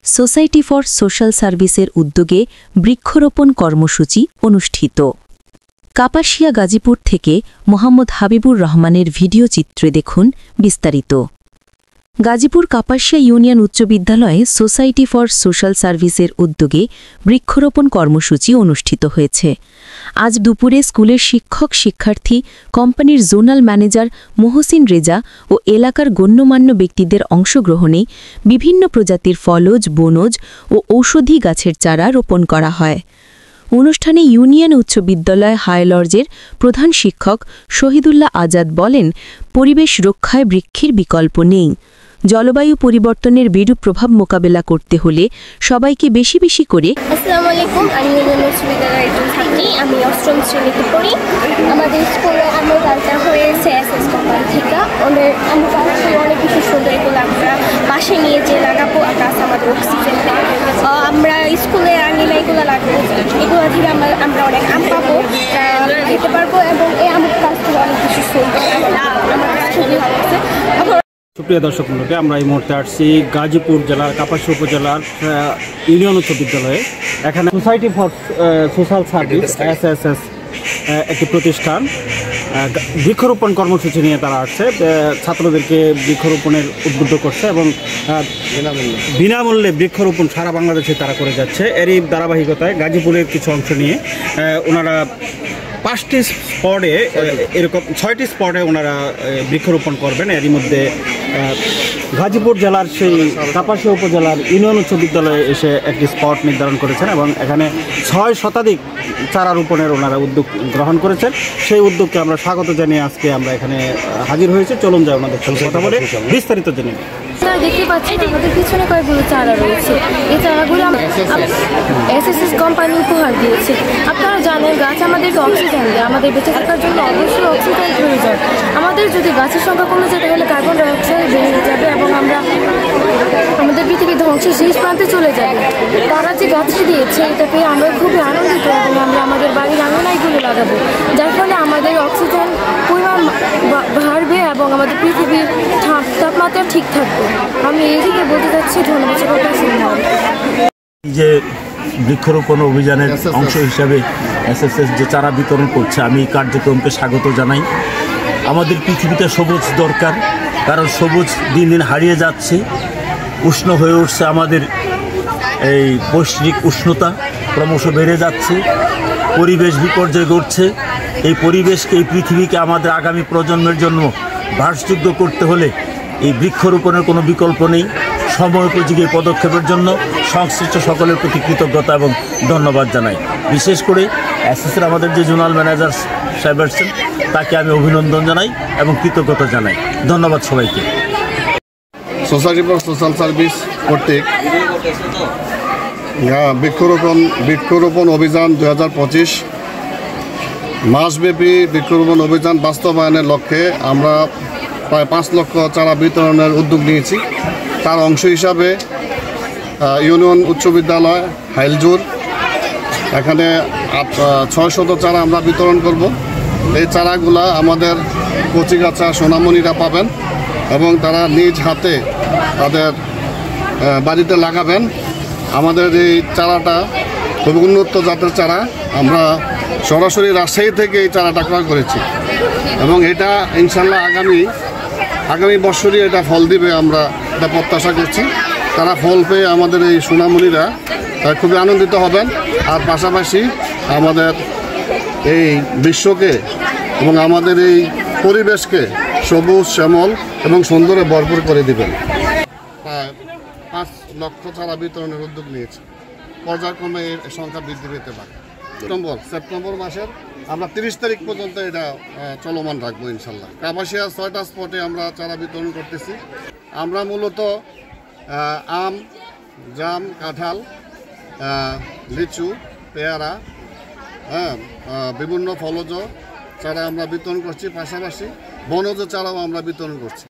Society for social সার্ভিসের উদ্যোগে বৃক্ষরোপণ কর্মসূচি অনুষ্ঠিত। কাপাসিয়া গাজীপুর থেকে মোহাম্মদ হাবিবুর রহমানের ভিডিও চিত্রে দেখুন বিস্তারিত। গাজীপুর কাপাসিয়া ইউনিয়ন উচ্চ বিদ্যালয়ে সোসাইটি ফর সোশ্যাল সার্ভিসের উদ্যোগে বৃক্ষরোপণ কর্মসূচি অনুষ্ঠিত হয়েছে। আজ দুপুরে স্কুলের শিক্ষক শিক্ষার্থী, কোম্পানির জোনাল ম্যানেজার মহসিন রেজা ও এলাকার গণ্যমান্য ব্যক্তিদের অংশগ্রহণে বিভিন্ন প্রজাতির ফলজ, বনজ ও ঔষধি গাছের চারা রোপণ করা হয়। অনুষ্ঠানে ইউনিয়ন উচ্চ বিদ্যালয় হাইলর্জের প্রধান শিক্ষক শহীদুল্লাহ আজাদ বলেন, পরিবেশ রক্ষায় বৃক্ষের বিকল্প নেই। জলবায়ু পরিবর্তনের বিরূপ প্রভাব মোকাবেলা করতে হলে সবাইকে বেশি বেশি করে। আসসালামু আলাইকুম, আমি ইউনিয়ন উচ্চ বিদ্যালয়ের একজন ছাত্রী। আমি ৮ম শ্রেণীতে পড়ি। আমাদের স্কুলে আমার গাছটা হয়েছে এসএস কোম্পানি থেকে। আমার গাছগুলো অনেক বেশি সুন্দর। এগুলো আমরা পাশে নিয়ে যে লাগাবো গাছ আমাদের অক্সিজেন দেয়। আমরা স্কুলে আনলে এগুলো লাগবো। এগুলো থেকে আমরা অনেক আম পাবো, খেতে পারবো এবং এই আমের গাছগুলো অনেক বেশি সুন্দর। আমার কাছে খুবই ভালো লাগছে। সুপ্রিয় দর্শক মণ্ডলী, আমরা এই মুহূর্তে আসছি গাজীপুর জেলার কাপাসিয়া উপজেলার ইউনিয়ন উচ্চ বিদ্যালয়ে। এখানে society for social service SSS একটি প্রতিষ্ঠান বৃক্ষরোপণ কর্মসূচি নিয়ে তারা আসছে। ছাত্রদেরকে বৃক্ষরোপণের উদ্বুদ্ধ করছে এবং বিনামূল্যে বৃক্ষরোপণ সারা বাংলাদেশে তারা করে যাচ্ছে। এরই ধারাবাহিকতায় গাজীপুরের কিছু অংশ নিয়ে ওনারা 5টি স্পটে, এরকম 6টি স্পটে ওনারা বৃক্ষরোপণ করবেন। এরই মধ্যে গাজীপুর জেলার সেই কাপাসিয়া উপজেলার ইউনিয়ন উচ্চ বিদ্যালয়ে এসে একটি স্পট নির্ধারণ করেছেন এবং এখানে 6 শতাধিক চারা রোপণের ওনারা উদ্যোগ গ্রহণ করেছেন। সেই উদ্যোগকে আমরা স্বাগত জানিয়ে আজকে আমরা এখানে হাজির হয়েছি। চলুন যাই ওনাদের সঙ্গে কথা বলে বিস্তারিত জেনে। আপনারা দেখতে পাচ্ছেন আমাদের পিছনে কয়েকগুলো চারা রয়েছে। এই চারাগুলো SSS কোম্পানি উপহার দিয়েছে। আপনারা জানেন, গাছ আমাদেরকে অক্সিজেন দেয়। আমাদের বেঁচে থাকার জন্য অবশ্যই অক্সিজেন প্রয়োজন। আমাদের যদি গাছের সংখ্যা কমে যায় তাহলে কার্বন ডাইঅক্সাইড বেড়ে যাবে এবং আমরা আমাদের পৃথিবী ধ্বংসের শেষ প্রান্তে চলে যাবে। তারা যে গাছটি দিয়েছে এটা পেয়ে আমরা খুবই আনন্দিত এবং আমরা আমাদের বাড়ির আঙিনায় এগুলো লাগাবো, যার ফলে আমাদের অক্সিজেন পরিমাণ বাড়বে এবং আমাদের পৃথিবীর তাপমাত্রা ঠিক থাকবে। আমি এইদিকে বলতে চাচ্ছি। ধন্যবাদ। যে বৃক্ষরোপণ অভিযানের অংশ হিসাবে SSS যে চারা বিতরণ করছে, আমি এই কার্যক্রমকে স্বাগত জানাই। আমাদের পৃথিবীতে সবুজ দরকার, কারণ সবুজ দিন দিন হারিয়ে যাচ্ছে। উষ্ণ হয়ে উঠছে, আমাদের এই বৈশ্বিক উষ্ণতা ক্রমশ বেড়ে যাচ্ছে। পরিবেশ বিপর্যয় ঘটছে। এই পরিবেশকে, এই পৃথিবীকে আমাদের আগামী প্রজন্মের জন্য বাসযোগ্য করতে হলে এই বৃক্ষরোপণের কোনো বিকল্প নেই। সময়োপযোগী পদক্ষেপের জন্য সংশ্লিষ্ট সকলের প্রতি কৃতজ্ঞতা এবং ধন্যবাদ জানাই। বিশেষ করে SSS আমাদের যে জোনাল ম্যানেজার সাহেব আছেন, তাকে আমি অভিনন্দন জানাই এবং কৃতজ্ঞতা জানাই। ধন্যবাদ সবাইকে। সোসাইটি ফর সোশ্যাল সার্ভিস কর্তৃক বৃক্ষরোপণ অভিযান 2025 মাসব্যাপী বৃক্ষরোপণ অভিযান বাস্তবায়নের লক্ষ্যে আমরা প্রায় 5 লক্ষ চারা বিতরণের উদ্যোগ নিয়েছি। তার অংশ হিসাবে ইউনিয়ন উচ্চ বিদ্যালয় হাইলজুর এখানে 600 চারা আমরা বিতরণ করব। এই চারাগুলা আমাদের কচিকাঁচা সোনামণিরা পাবেন এবং তারা নিজ হাতে তাদের বাড়িতে লাগাবেন। আমাদের এই চারাটা খুব উন্নত জাতের চারা। আমরা সরাসরি রাজশাহী থেকে এই চারাটা ক্রয় করেছি এবং এটা ইনশাল্লাহ আগামী বছরই এটা ফল দিবে, আমরা এটা প্রত্যাশা করছি। তারা ফল পেয়ে আমাদের এই সোনামণিরা খুবই আনন্দিত হবেন। আর পাশাপাশি আমাদের এই বিশ্বকে এবং আমাদের এই পরিবেশকে সবুজ, শ্যামল এবং সুন্দরে ভরপুর করে দিবেন। প্রায় 5 লক্ষ চারা বিতরণের উদ্যোগ নিয়েছি। পর্যায়ক্রমে এর সংখ্যা বৃদ্ধি পেতে পারে। সেপ্টেম্বর মাসের আমরা 30 তারিখ পর্যন্ত এটা চলমান রাখবো ইনশাল্লাহ। কাপাসিয়া 6টা স্পটে আমরা চারা বিতরণ করতেছি। আমরা মূলত আম, জাম, কাঁঠাল, লিচু, পেয়ারা, বিভিন্ন ফলজ চারা আমরা বিতরণ করছি। পাশাপাশি বনজ চারাও আমরা বিতরণ করছি।